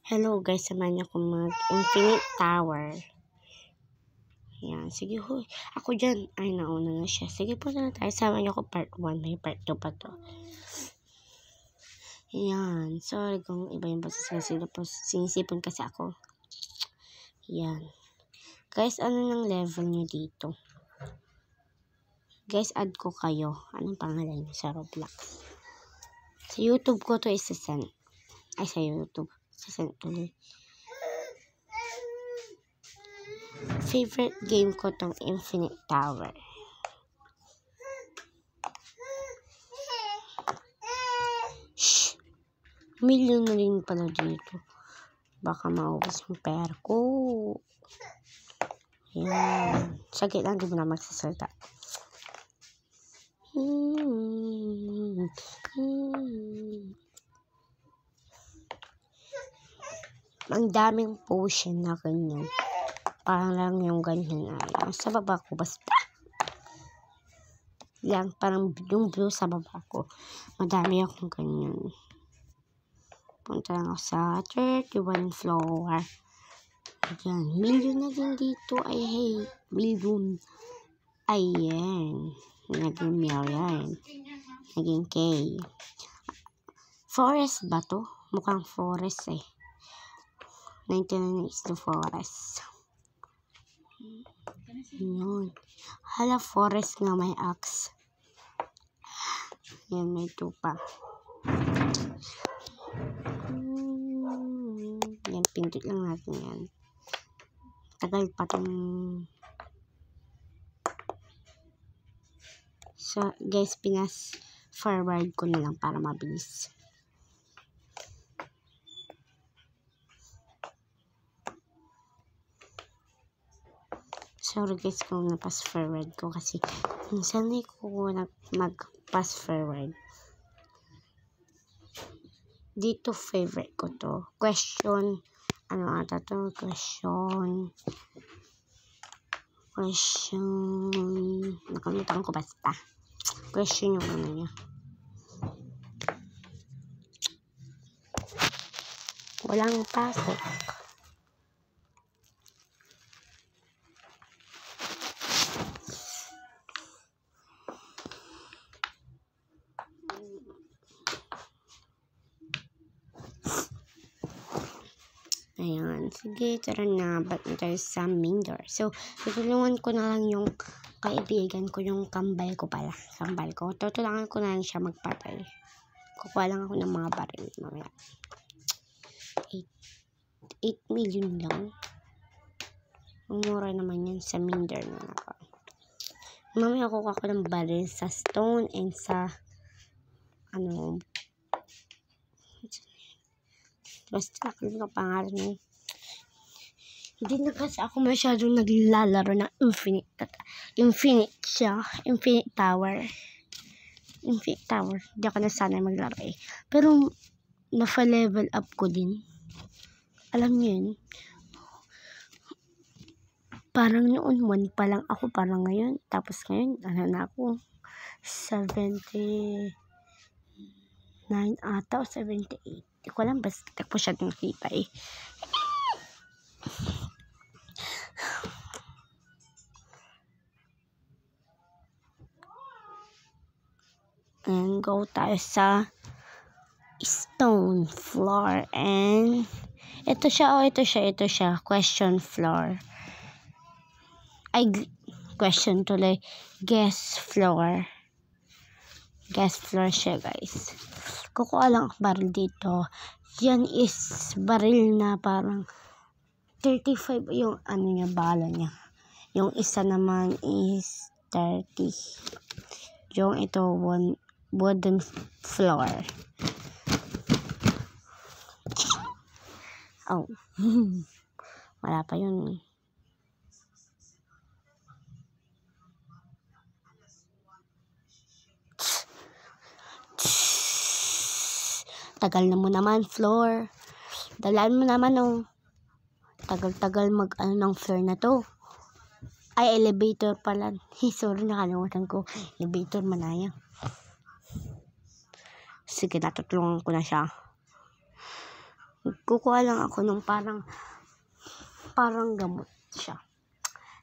Hello guys, samahan niyo ako mag-Infinite Tower. Yan, sige ho. Ako dyan. Ay, nauna na siya. Sige po na tayo. Samahan niyo ako part 1. May part 2 pa to. Yan. Sorry kung iba yung boses kasi sinisipon kasi ako. Yan. Guys, ano nang level niyo dito? Guys, add ko kayo. Anong pangalan niyo sa Roblox? Sa YouTube ko to isa-send. Ay, sa YouTube. Isa-send tuloy. Favorite game ko tong Infinite Tower. Shh! Million na rin pala dito. Baka maubos yung pera ko. Yan. Saglit lang, di mo na magsasalta. Ang daming potion na ganyan. Parang lang yung ganyan ay. Sa baba ko basta. Lang, parang yung blue sa baba ko. Madami akong ganyan. Punta lang ako sa 31 floor. Ayan. Million na din dito. Ay, hey. Million. Ayan. Naging million. Naging K. Forest ba to? Mukhang forest eh. 99 is the forest. Yun. Hala, forest nga may axe. Yan, may tupa. Yan, pindot lang natin yan. Tagal pa itong... So, guys, forward ko na lang para mabilis. Sorry guys kung na-pass forward ko kasi minsan ko mag-pass forward. Dito favorite ko to. Question. Ano ata to? Question. Nakalimutan ko basta. Question yung ano niya. Walang pasok. Ayan. Sige, tara na. Ba't na tayo sa main door? So, tutulungan ko na lang yung kaibigan ko, yung kambal ko pala. Kambal ko. Tutulungan ko na lang siya magpatay. Kukuha lang ako ng mga baril. Mamaya. 8 million lang. Mura naman yan sa main door na ako. Mamaya kukuha ko ng baril sa stone and sa ano... Basta ako pangalan niya. Hindi na kasi ako masyadong naglalaro ng Infinite siya. Infinite Tower. Infinite Tower. Hindi ako na sana maglaro eh. Pero, na-level up ko din. Alam niyo yun? Parang noon 1 pa lang ako. Parang ngayon. Tapos ngayon, ano na ako? 79 ata o 78. Hindi ko alam, basta po siya nakita eh. And go tayo sa stone floor. And ito siya. Question floor. Ay, question tuloy. Guess floor. Guess floor siya guys. Kukuha lang ang baril dito. Yan is baril na parang 35 yung ano niya, bala niya. Yung isa naman is 30. Yung ito, wooden floor. Oh. Wala pa yun. Tagal na mo naman, floor. Dalaan mo naman, oh. Tagal-tagal mag-ano ng floor na to. Ay, elevator pala. Sorry, nakalimutan ko. Elevator manayang. Sige, natutulungan ko na siya. Kukuha lang ako ng parang gamot siya.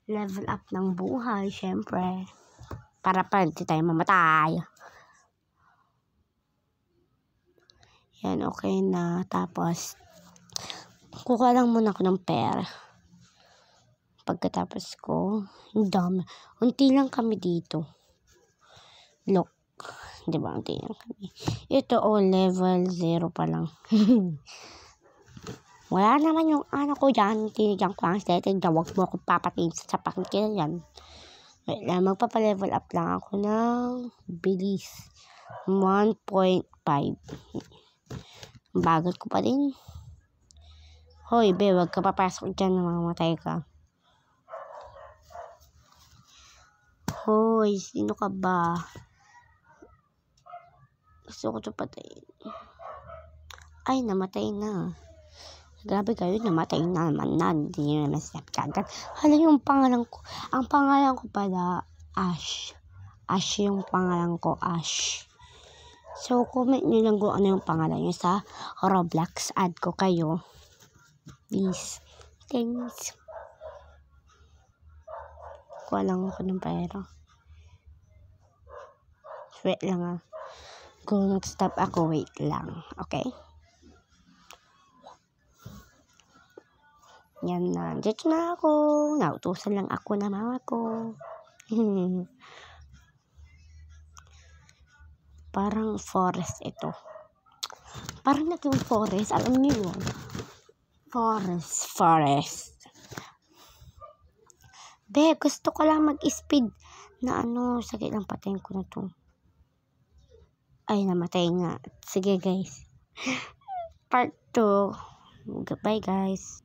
Level up ng buhay, syempre. Para pa hindi tayo mamatay. Yan, okay na. Tapos, kukuha lang muna ako ng pera. Pagkatapos ko, ang dami. Unti lang kami dito. Look. Diba, unti lang kami. Ito, level 0 pa lang. Wala naman yung ano ko dyan. Tinigyan ko ang setting. Huwag mo akong papatiin sa pakikil yan. Wait lang, magpapa-level up lang ako ng bilis. 1.5. Bagal ko pa din. Hoy, be, wag ka papasok dyan na mamamatay ka. Hoy, sino ka ba? Gusto ko ito patayin. Ay, namatay na. Grabe kayo, namatay na naman na. Hindi nyo naman snap kagad. Hala, yung pangalan ko. Ang pangalan ko pala, Ash. Ash yung pangalan ko, Ash. So, comment nyo lang kung ano yung pangalan nyo sa Roblox. Add ko kayo. Please. Thanks. Kuha lang ako ng pera. Wait lang Kung nag-stop ako, wait lang. Okay? Yan na. Dito na ako. Nautusan lang ako na mama ko. Parang forest ito. Parang naging forest. Alam niyo yun? Forest. Be, gusto ko lang mag-speed na sakit lang patayin ko na to. Ay, namatay nga. Sige, guys. Part 2. Goodbye, guys.